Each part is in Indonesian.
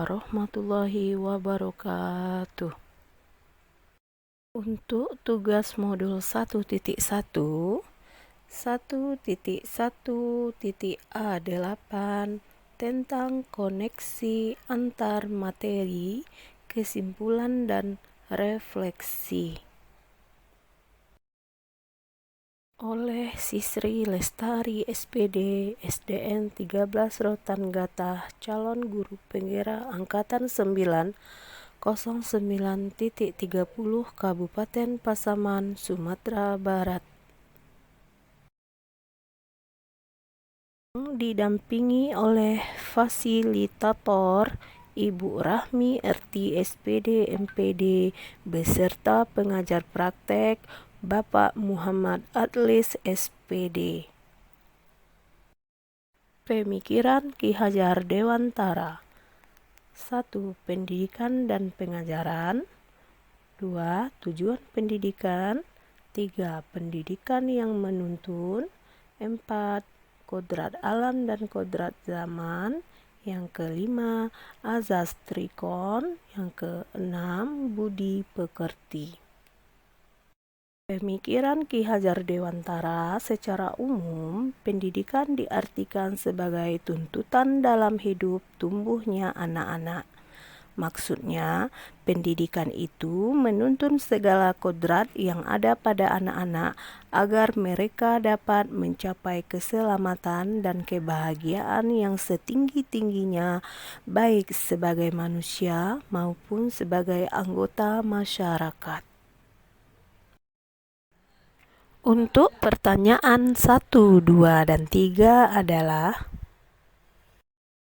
warahmatullahi wabarakatuh. Untuk tugas modul 1.1 1.1.A8 tentang koneksi antar materi, kesimpulan dan refleksi oleh Sisri Lestari SPD SDN 13 Rotan Gatah, calon guru penggerak angkatan 9 09.30 Kabupaten Pasaman, Sumatera Barat. Didampingi oleh fasilitator Ibu Rahmi RT SPD MPD beserta pengajar praktek Bapak Muhammad Adlis SPD. Pemikiran Ki Hajar Dewantara. 1. Pendidikan dan pengajaran. 2. Tujuan pendidikan. 3. Pendidikan yang menuntun. 4. Kodrat alam dan kodrat zaman. Yang kelima, azas trikon. Yang keenam, budi pekerti. Pemikiran Ki Hajar Dewantara. Secara umum, pendidikan diartikan sebagai tuntutan dalam hidup tumbuhnya anak-anak. Maksudnya, pendidikan itu menuntun segala kodrat yang ada pada anak-anak agar mereka dapat mencapai keselamatan dan kebahagiaan yang setinggi-tingginya, baik sebagai manusia maupun sebagai anggota masyarakat. Untuk pertanyaan 1, 2, dan 3 adalah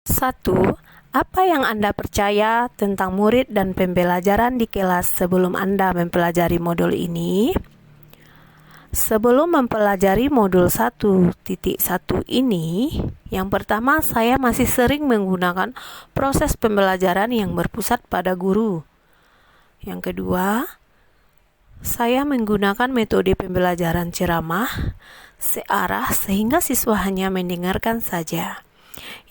1. Apa yang Anda percaya tentang murid dan pembelajaran di kelas sebelum Anda mempelajari modul ini? Sebelum mempelajari modul 1.1 ini, yang pertama saya masih sering menggunakan proses pembelajaran yang berpusat pada guru. Yang kedua, saya menggunakan metode pembelajaran ceramah searah sehingga siswa hanya mendengarkan saja.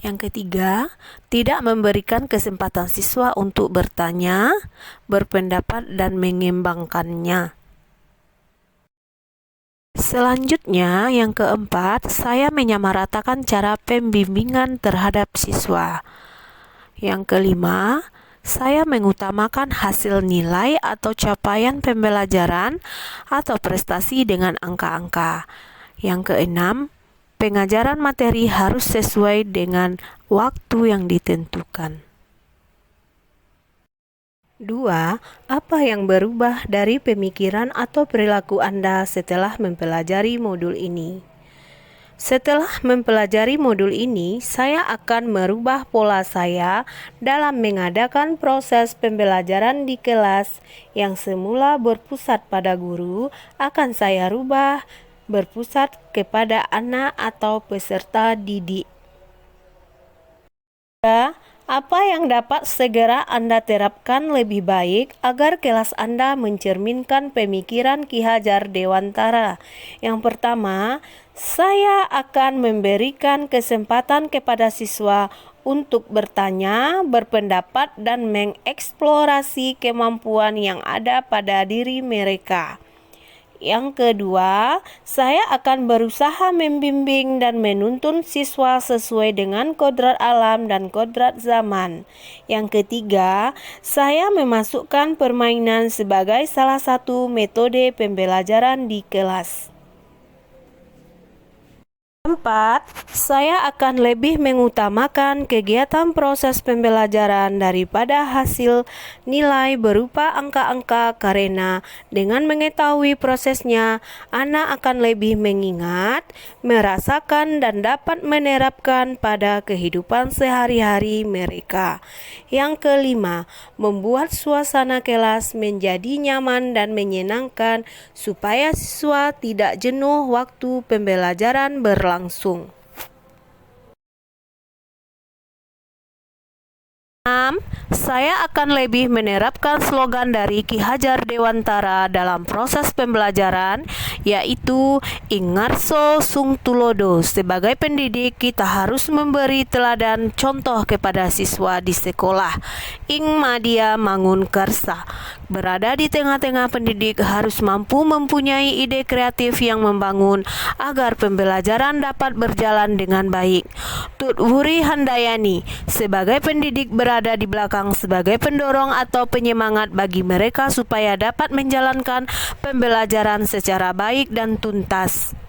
Yang ketiga, tidak memberikan kesempatan siswa untuk bertanya, berpendapat, dan mengembangkannya. Selanjutnya, yang keempat, saya menyamaratakan cara pembimbingan terhadap siswa. Yang kelima, saya mengutamakan hasil nilai atau capaian pembelajaran atau prestasi dengan angka-angka. Yang keenam, pengajaran materi harus sesuai dengan waktu yang ditentukan. 2. Apa yang berubah dari pemikiran atau perilaku Anda setelah mempelajari modul ini? Setelah mempelajari modul ini, saya akan merubah pola saya dalam mengadakan proses pembelajaran di kelas yang semula berpusat pada guru, akan saya rubah berpusat kepada anak atau peserta didik. Apa yang dapat segera Anda terapkan lebih baik agar kelas Anda mencerminkan pemikiran Ki Hajar Dewantara? Yang pertama, saya akan memberikan kesempatan kepada siswa untuk bertanya, berpendapat, dan mengeksplorasi kemampuan yang ada pada diri mereka. Yang kedua, saya akan berusaha membimbing dan menuntun siswa sesuai dengan kodrat alam dan kodrat zaman. Yang ketiga, saya memasukkan permainan sebagai salah satu metode pembelajaran di kelas. 4. Saya akan lebih mengutamakan kegiatan proses pembelajaran daripada hasil nilai berupa angka-angka karena dengan mengetahui prosesnya, anak akan lebih mengingat, merasakan, dan dapat menerapkan pada kehidupan sehari-hari mereka. Yang kelima, membuat suasana kelas menjadi nyaman dan menyenangkan supaya siswa tidak jenuh waktu pembelajaran berlangsung. 6. saya akan lebih menerapkan slogan dari Ki Hajar Dewantara dalam proses pembelajaran, yaitu Ingarso Sung Tulodo. Sebagai pendidik, kita harus memberi teladan contoh kepada siswa di sekolah. Ing Madya Mangun Karsa. Berada di tengah-tengah pendidik harus mampu mempunyai ide kreatif yang membangun agar pembelajaran dapat berjalan dengan baik. Tut Wuri Handayani, sebagai pendidik berada di belakang sebagai pendorong atau penyemangat bagi mereka supaya dapat menjalankan pembelajaran secara baik dan tuntas.